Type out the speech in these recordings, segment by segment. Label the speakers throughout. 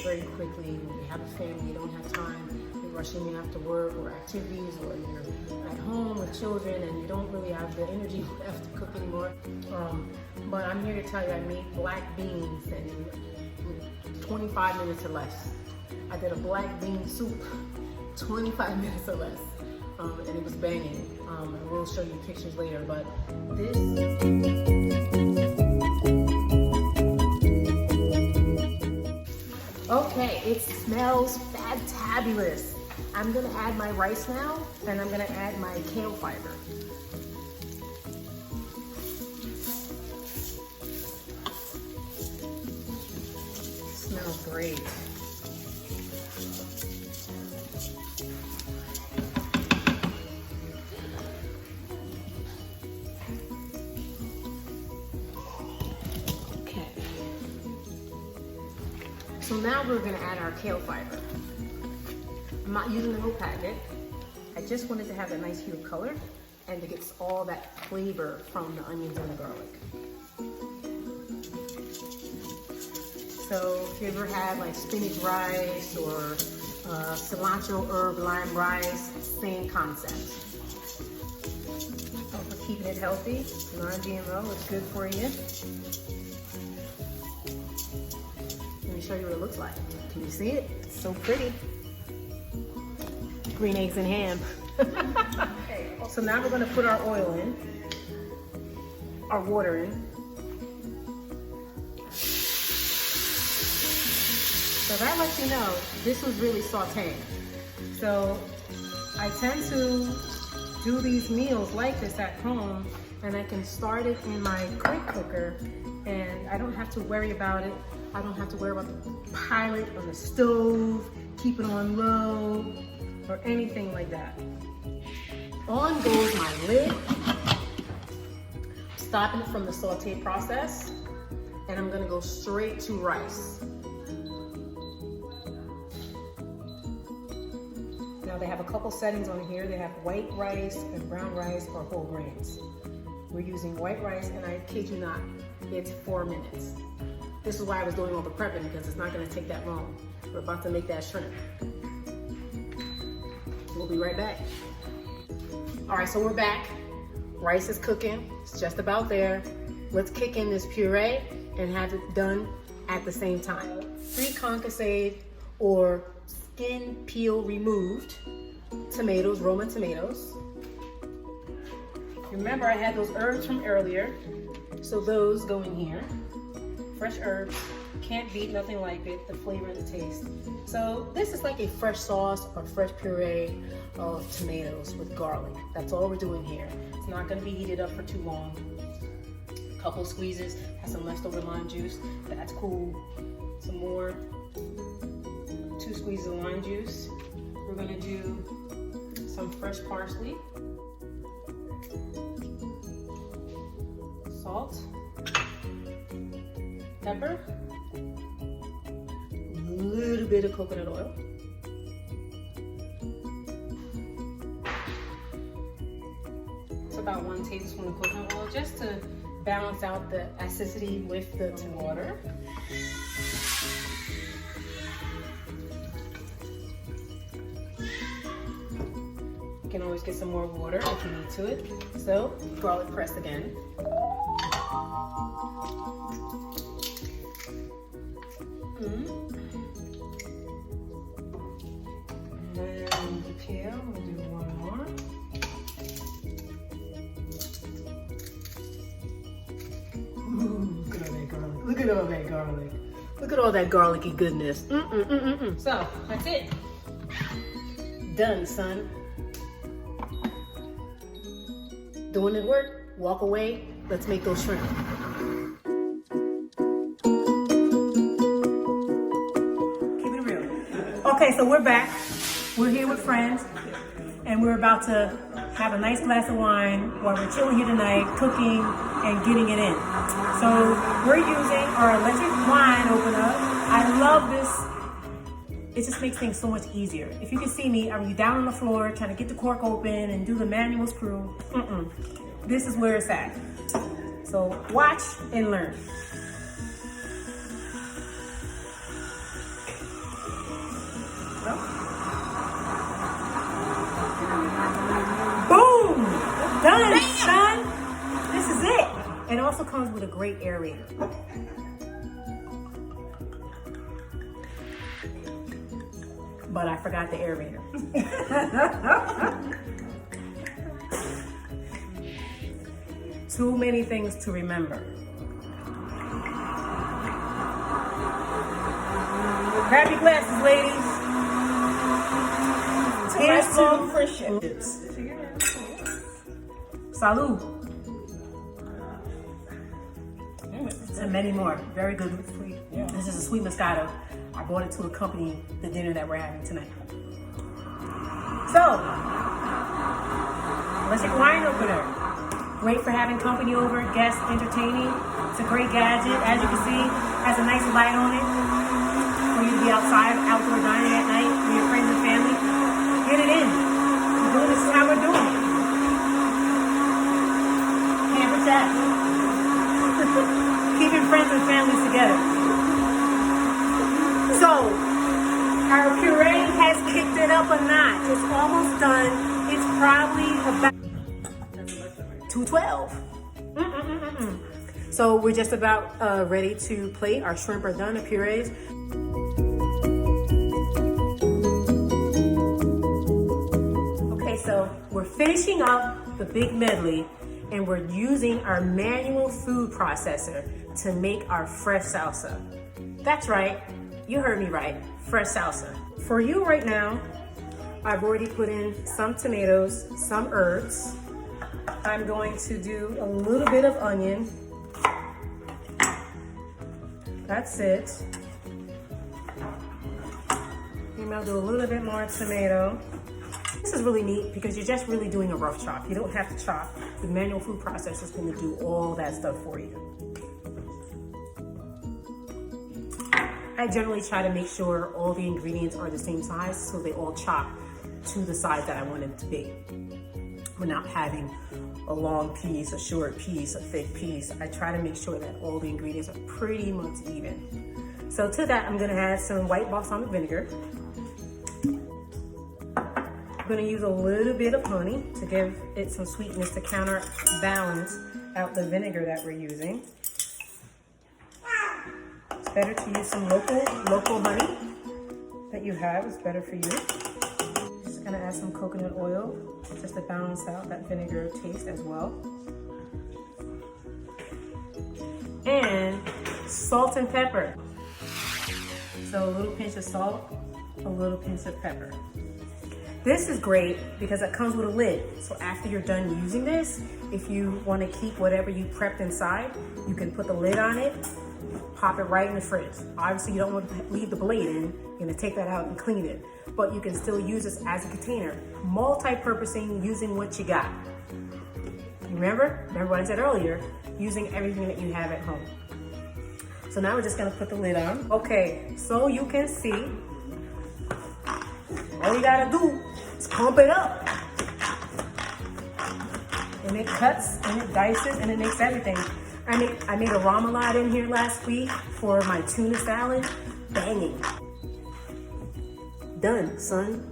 Speaker 1: very quickly. When you have a family, you don't have time, you're rushing in after work or activities, or you're at home with children and you don't really have the energy left to cook anymore. But I'm here to tell you, I made black beans in 25 minutes or less. I did a black bean soup, 25 minutes or less, and it was banging. And we'll show you pictures later, but this. Okay, it smells fantabulous. I'm gonna add my rice now, and I'm gonna add my kale fiber. Smells great. Okay. So now we're gonna add our kale fiber. I'm not using the whole packet. I just wanted to have a nice hue of color and to get all that flavor from the onions and the garlic. So if you ever had like spinach rice or cilantro herb lime rice, same concept. So for keeping it healthy, non-GMO, it's good for you. Let me show you what it looks like. Can you see it? It's so pretty. Green eggs and ham. Okay, so now we're gonna put our oil in, our water in. So that lets you know this was really sauteing. So I tend to do these meals like this at home, and I can start it in my quick cooker, and I don't have to worry about it. I don't have to worry about the pilot on the stove, keep it on low, or anything like that. On goes my lid, stopping it from the saute process, and I'm gonna go straight to rice. Now they have a couple settings on here. They have white rice and brown rice or whole grains. We're using white rice, and I kid you not, it's 4 minutes. This is why I was doing all the prepping, because it's not gonna take that long. We're about to make that shrimp. We'll be right back. All right, so we're back. Rice is cooking, it's just about there. Let's kick in this puree and have it done at the same time. Pre-concassed or skin peel removed tomatoes, Roma tomatoes. Remember, I had those herbs from earlier, so those go in here. Fresh herbs, can't beat nothing like it, the flavor and the taste. So this is like a fresh sauce or fresh puree of tomatoes with garlic. That's all we're doing here. It's not gonna be heated up for too long. A couple squeezes, have some leftover lime juice, that's cool. Some more, 2 squeezes of lime juice. We're gonna do some fresh parsley, salt, pepper, a little bit of coconut oil, it's about 1 tablespoon of coconut oil, just to balance out the acidity with the water. You can always get some more water if you need to it. So, garlic press again. And then the kale, we'll do 1 more. Ooh, look at all that garlic. Look at all that garlic. Look at all that garlicky goodness. So, that's it. Done, son. Doing the work, walk away, let's make those shrimp. Keep it real. Okay, so we're back. We're here with friends, and we're about to have a nice glass of wine while we're chilling here tonight, cooking and getting it in. So we're using our electric wine opener. I love this. It just makes things so much easier. If you can see me, I'm down on the floor trying to get the cork open and do the manual screw. This is where it's at. So watch and learn. comes with a great aerator. But I forgot the aerator. Too many things to remember. Grab your glasses, ladies. Here's to friendships. Salud. And many more. Very good. Sweet. Yeah. This is a sweet Moscato. I brought it to accompany the dinner that we're having tonight. So, electric wine opener. Great for having company over, guests, entertaining. It's a great gadget. As you can see, has a nice light on it for you to be outside, outdoor dining at night with your friends and family. Get it in. We're doing this is how we're doing it. Camper chat. Keeping friends and families together. So, our puree has kicked it up a notch. It's almost done. It's probably about 212. So we're just about ready to plate. Our shrimp are done, the purees. Okay, so we're finishing up the big medley and we're using our manual food processor to make our fresh salsa. That's right, you heard me right, fresh salsa. For you right now, I've already put in some tomatoes, some herbs. I'm going to do a little bit of onion. That's it. Maybe I'll do a little bit more tomato. This is really neat because you're just really doing a rough chop. You don't have to chop. The manual food processor is going to do all that stuff for you. I generally try to make sure all the ingredients are the same size so they all chop to the size that I want it to be. We're not having a long piece, a short piece, a thick piece. I try to make sure that all the ingredients are pretty much even. So to that, I'm gonna add some white balsamic vinegar. I'm gonna use a little bit of honey to give it some sweetness to counterbalance out the vinegar that we're using. It's better to use some local honey that you have. It's better for you. Just gonna add some coconut oil just to balance out that vinegar taste as well. And salt and pepper. So a little pinch of salt, a little pinch of pepper. This is great because it comes with a lid. So after you're done using this, if you want to keep whatever you prepped inside, you can put the lid on it, pop it right in the fridge. Obviously you don't want to leave the blade in, you're going to take that out and clean it. But you can still use this as a container. Multi-purposing, using what you got. Remember what I said earlier, using everything that you have at home. So now we're just gonna put the lid on. Okay, so you can see, all you gotta do is pump it up. And it cuts, and it dices, and it makes everything. I made a remoulade in here last week for my tuna salad. Banging. Done, son.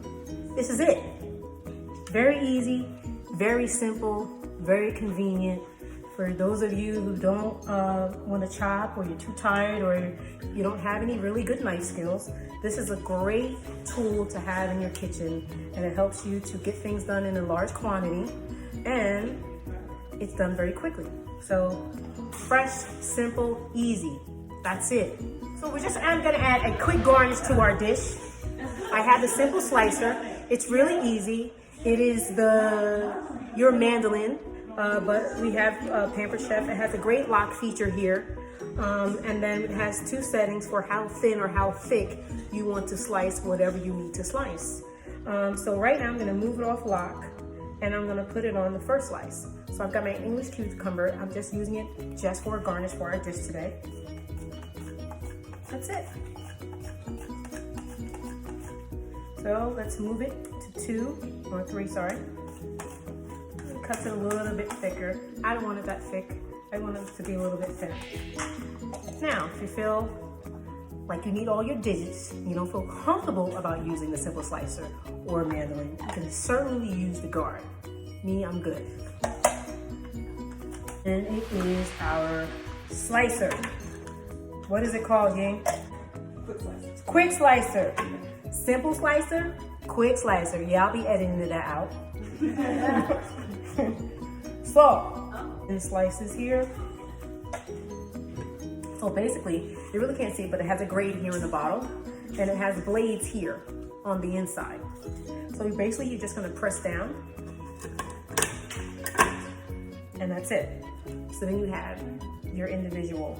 Speaker 1: This is it. Very easy, very simple, very convenient. For those of you who don't want to chop, or you're too tired, or you don't have any really good knife skills, this is a great tool to have in your kitchen, and it helps you to get things done in a large quantity, and it's done very quickly. So fresh, simple, easy. That's it. So I'm gonna add a quick garnish to our dish. I have the simple slicer. It's really easy. It is your mandolin. But we have Pampered Chef. It has a great lock feature here. And then it has two settings for how thin or how thick you want to slice whatever you need to slice. So right now I'm gonna move it off lock and I'm gonna put it on the first slice. So I've got my English cucumber. I'm just using it just for a garnish for our dish today. That's it. So let's move it to 2 or 3, sorry. Cuts it a little bit thicker. I don't want it that thick. I want it to be a little bit thinner. Now, if you feel like you need all your digits, you don't feel comfortable about using the simple slicer or mandolin, you can certainly use the guard. Me, I'm good. And it is our slicer. What is it called, gang? Quick slicer. Simple slicer, quick slicer. Yeah, I'll be editing that out. So, and slices here. So basically, you really can't see it, but it has a grade here in the bottom, and it has blades here on the inside. So basically, you're just gonna press down, and that's it. So then you have your individual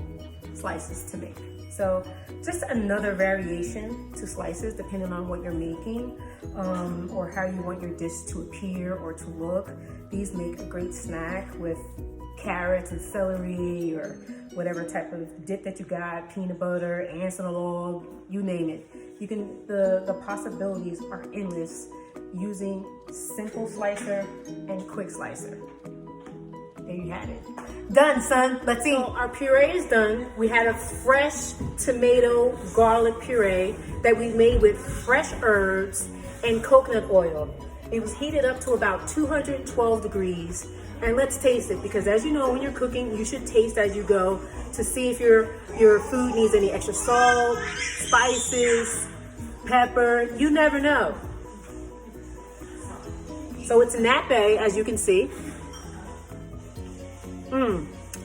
Speaker 1: slices to make. So just another variation to slices depending on what you're making or how you want your dish to appear or to look. These make a great snack with carrots and celery or whatever type of dip that you got, peanut butter, ants on a log, you name it. You can, the possibilities are endless using simple slicer and quick slicer. There you have it. Done, son. Let's eat. So our puree is done. We had a fresh tomato garlic puree that we made with fresh herbs and coconut oil. It was heated up to about 212 degrees. And let's taste it, because as you know, when you're cooking, you should taste as you go to see if your food needs any extra salt, spices, pepper. You never know. So it's nappe, as you can see.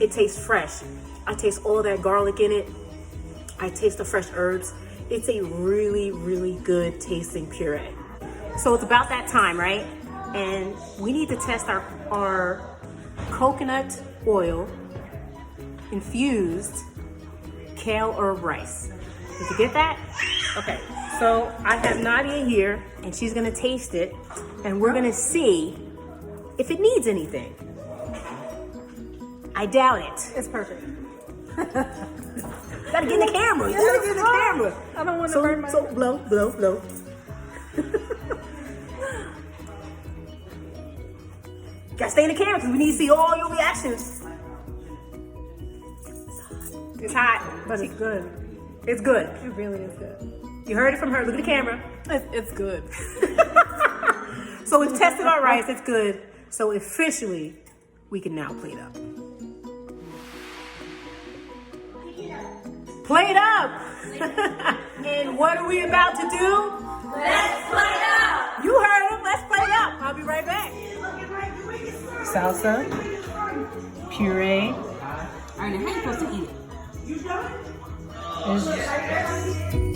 Speaker 1: It tastes fresh. I taste all that garlic in it. I taste the fresh herbs. It's a really, really good tasting puree. So it's about that time, right? And we need to test our coconut oil infused kale herb rice. Did you get that? Okay, so I have Nadia here, and she's gonna taste it, and we're gonna see if it needs anything. I doubt it.
Speaker 2: It's perfect.
Speaker 1: Gotta get in the camera. You gotta get in the camera.
Speaker 2: I don't want to burn my...
Speaker 1: So blow, blow, blow. Gotta stay in the camera because we need to see all your reactions. It's hot,
Speaker 2: But it's good.
Speaker 1: it's good.
Speaker 2: It really is good.
Speaker 1: You heard it from her. Look at the camera.
Speaker 2: It's good.
Speaker 1: So we've tested our rice. It's good. So officially, we can now plate up. Plate up! And what are we about to do?
Speaker 3: Let's plate up!
Speaker 1: You heard him. Let's plate up. I'll be right back. Salsa, puree.
Speaker 3: All right, now how you supposed to eat it?
Speaker 1: Is